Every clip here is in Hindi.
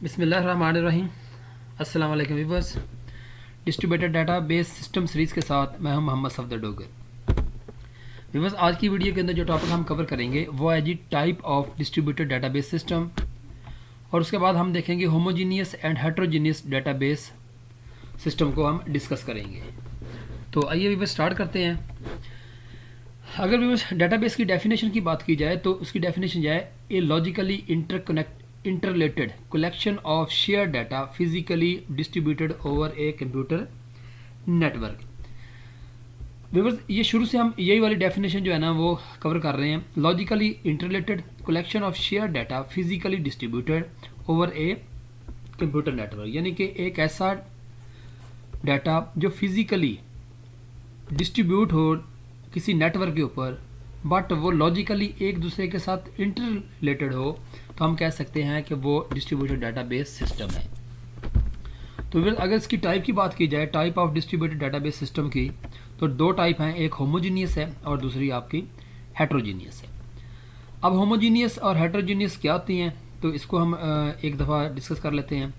बिस्मिल्लाहिर्रहमानिर्रहीम। अस्सलाम वालेकुम viewers. Distributed data base system series के साथ मैं हूं मोहम्मद सफदर डोगर। व्यूअर्स, आज की वीडियो के अंदर जो टॉपिक हम कवर करेंगे वो है जी type of distributed database system, और उसके बाद हम देखेंगे homogeneous and heterogeneous database system को हम डिस्कस करेंगे। तो आइए व्यूअर्स स्टार्ट करते हैं। अगर व्यूअर्स डाटाबेस की डेफिनेशन की बात की जाए तो उसकी डेफिनेशन जाए ए logically interrelated collection of shared data physically distributed over a computer network। Viewers, ये शुरू से हम यही वाली डेफिनेशन जो है ना वो कवर कर रहे हैं। Logically interrelated collection of share data physically distributed over a computer network, यानी कि एक ऐसा डाटा जो फिजिकली डिस्ट्रीब्यूट हो किसी नेटवर्क के ऊपर, बट वो लॉजिकली एक दूसरे के साथ इंटरलेटेड हो, तो हम कह सकते हैं कि वो डिस्ट्रीब्यूटेड डाटाबेस सिस्टम है। तो फिर अगर इसकी टाइप की बात की जाए, type of distributed database system की, तो दो टाइप हैं, एक होमोजीनियस है और दूसरी आपकी हेट्रोजीनियस है। अब होमोजीनियस और हेट्रोजीनियस क्या होती हैं, तो इसको हम एक दफ़ा डिस्कस कर लेते हैं।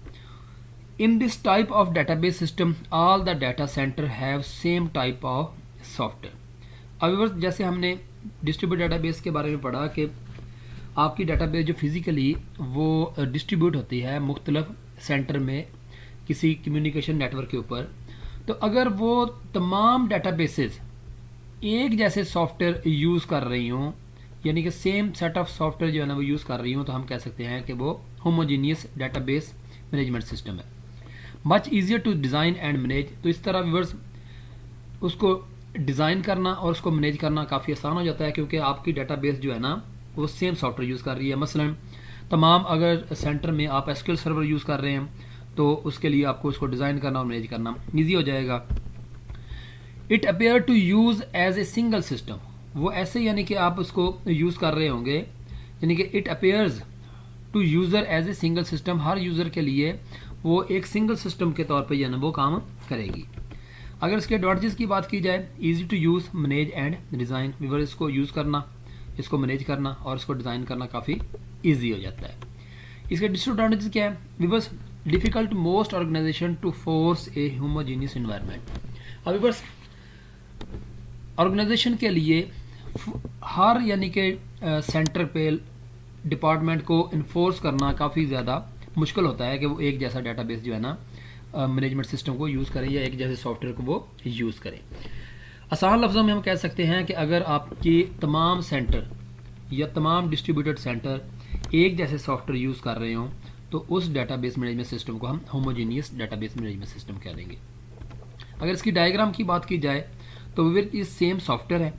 इन this type of database system all the data centre have same type of software. अब जैसे हमने डिस्ट्रीब्यूटेड डाटाबेस के बारे में पढ़ा कि आपकी डाटाबेस जो फिज़िकली वो डिस्ट्रीब्यूट होती है मुख्तलिफ सेंटर में किसी कम्युनिकेशन नेटवर्क के ऊपर, तो अगर वो तमाम डाटाबेसेस एक जैसे सॉफ्टवेयर यूज़ कर रही हों, यानी कि सेम सेट ऑफ सॉफ्टवेयर जो है ना वो यूज़ कर रही हों, तो हम कह सकते हैं कि वो होमोजीनियस डाटाबेस मैनेजमेंट सिस्टम है। Much easier to design and manage. तो इस तरह व्यूअर्स उसको डिज़ाइन करना और उसको मैनेज करना काफ़ी आसान हो जाता है, क्योंकि आपकी डाटाबेस जो है ना वो सेम सॉफ्टवेयर यूज़ कर रही है। मसलन तमाम अगर सेंटर में आप एसक्यूएल सर्वर यूज़ कर रहे हैं, तो उसके लिए आपको उसको डिज़ाइन करना और मैनेज करना ईजी हो जाएगा। It appear to use as a single system. वो ऐसे यानी कि आप उसको यूज़ कर रहे होंगे, यानी कि it appears to user as a single system. हर यूज़र के लिए वो एक सिंगल सिस्टम के तौर पर जो है ना वो काम करेगी। अगर इसके एडवांटेजेस की बात की जाए, easy to use, manage and design. Viewer, इसको यूज़ करना, इसको मैनेज करना और इसको डिज़ाइन करना काफ़ी ईजी हो जाता है। इसके डिसएडवांटेजेस क्या है viewers? Difficult most organisation to force a homogeneous environment. अब व्यूअर्स, ऑर्गेनाइजेशन के लिए हर यानी कि सेंटर पे डिपार्टमेंट को इन्फोर्स करना काफ़ी ज़्यादा मुश्किल होता है कि वो एक जैसा डाटाबेस जो है ना मैनेजमेंट सिस्टम को यूज़ करें या एक जैसे सॉफ्टवेयर को वो यूज़ करें। आसान लफ्ज़ों में हम कह सकते हैं कि अगर आपकी तमाम सेंटर या तमाम डिस्ट्रीब्यूटेड सेंटर एक जैसे सॉफ्टवेयर यूज़ कर रहे हों, तो उस डाटाबेस मैनेजमेंट सिस्टम को हम होमोजीनियस डाटाबेस मैनेजमेंट सिस्टम कह देंगे। अगर इसकी डायग्राम की बात की जाए तो ये सेम सॉफ्टवेयर है।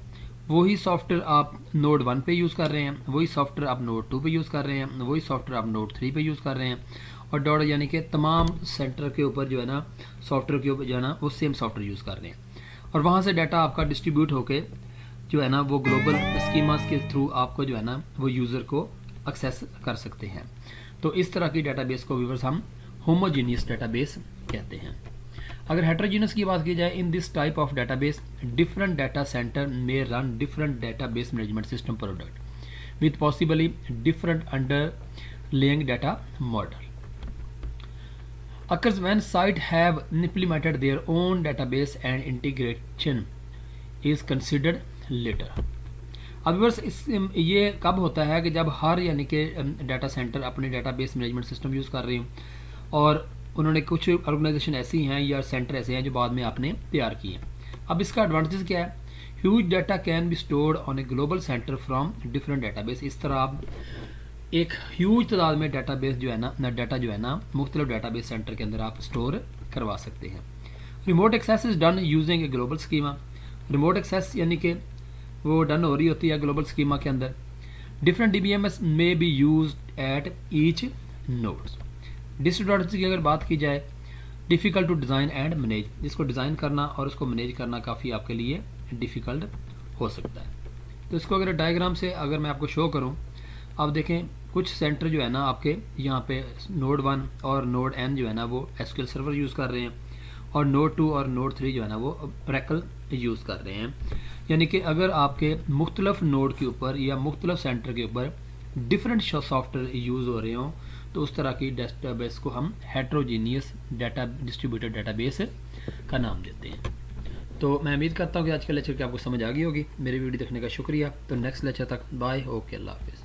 वही सॉफ्टवेयर आप नोड 1 पे यूज़ कर रहे हैं, वही सॉफ्टवेयर आप नोड 2 पे यूज़ कर रहे हैं, वही सॉफ्टवेयर आप नोड 3 पे यूज़ कर रहे हैं, और डॉट यानी कि तमाम सेंटर के ऊपर जो है ना सॉफ्टवेयर के ऊपर जो है ना वो सेम सॉफ्टवेयर यूज़ कर रहे हैं, और वहाँ से डाटा आपका डिस्ट्रीब्यूट होके जो है ना वो ग्लोबल स्कीमास के थ्रू आपको जो है ना वो यूज़र को एक्सेस कर सकते हैं। तो इस तरह की डाटाबेस को व्यूअर्स हम होमोजीनियस डाटाबेस कहते हैं। अगर हेट्रोजीनियस की बात की जाए, in this type of database different data center में run different database management system product with possibly different underlying data model. occurs when site have implemented their own database and integration is considered later। अब बस ये कब होता है कि जब हर यानी कि डाटा सेंटर अपने डाटाबेस मैनेजमेंट सिस्टम यूज़ कर रही हूँ, और उन्होंने कुछ ऑर्गेनाइजेशन ऐसी हैं या सेंटर ऐसे हैं जो बाद में आपने तैयार किए हैं। अब इसका एडवांटेज क्या है? Huge data can be stored on a global centre from different database. इस तरह आप एक ह्यूज तादाद में डाटाबेस जो है ना डाटा जो है ना मुख्तलिफ डाटाबेस सेंटर के अंदर आप स्टोर करवा सकते हैं। Remote access is done using a global schema. Remote access यानी कि वो डन हो रही होती है ग्लोबल स्कीमा के अंदर। डिफरेंट DBMS में be use at each nodes. Disadvantage की अगर बात की जाए, difficult to design and manage. इसको डिज़ाइन करना और उसको मैनेज करना काफ़ी आपके लिए डिफ़िकल्ट हो सकता है। तो इसको अगर डायग्राम से अगर मैं आपको शो करूँ, आप देखें कुछ सेंटर जो है ना आपके यहाँ पे नोड 1 और नोड N जो है ना वो एसक्यूएल सर्वर यूज़ कर रहे हैं, और नोड 2 और नोड 3 जो है ना वो ओरेकल यूज़ कर रहे हैं। यानी कि अगर आपके मुख्तलिफ नोड के ऊपर या मुख्तलिफ सेंटर के ऊपर डिफरेंट सॉफ्टवेयर यूज़ हो रहे हों, तो उस तरह की डेटाबेस को हम हेट्रोजीनियस डाटा डिस्ट्रीब्यूटेड डाटाबेस का नाम देते हैं। तो मैं उम्मीद करता हूँ कि आज का लेक्चर की आपको समझ आ गई होगी। मेरी वीडियो देखने का शुक्रिया। तो नेक्स्ट लेक्चर तक बाय, ओके, अल्लाह हाफिज़।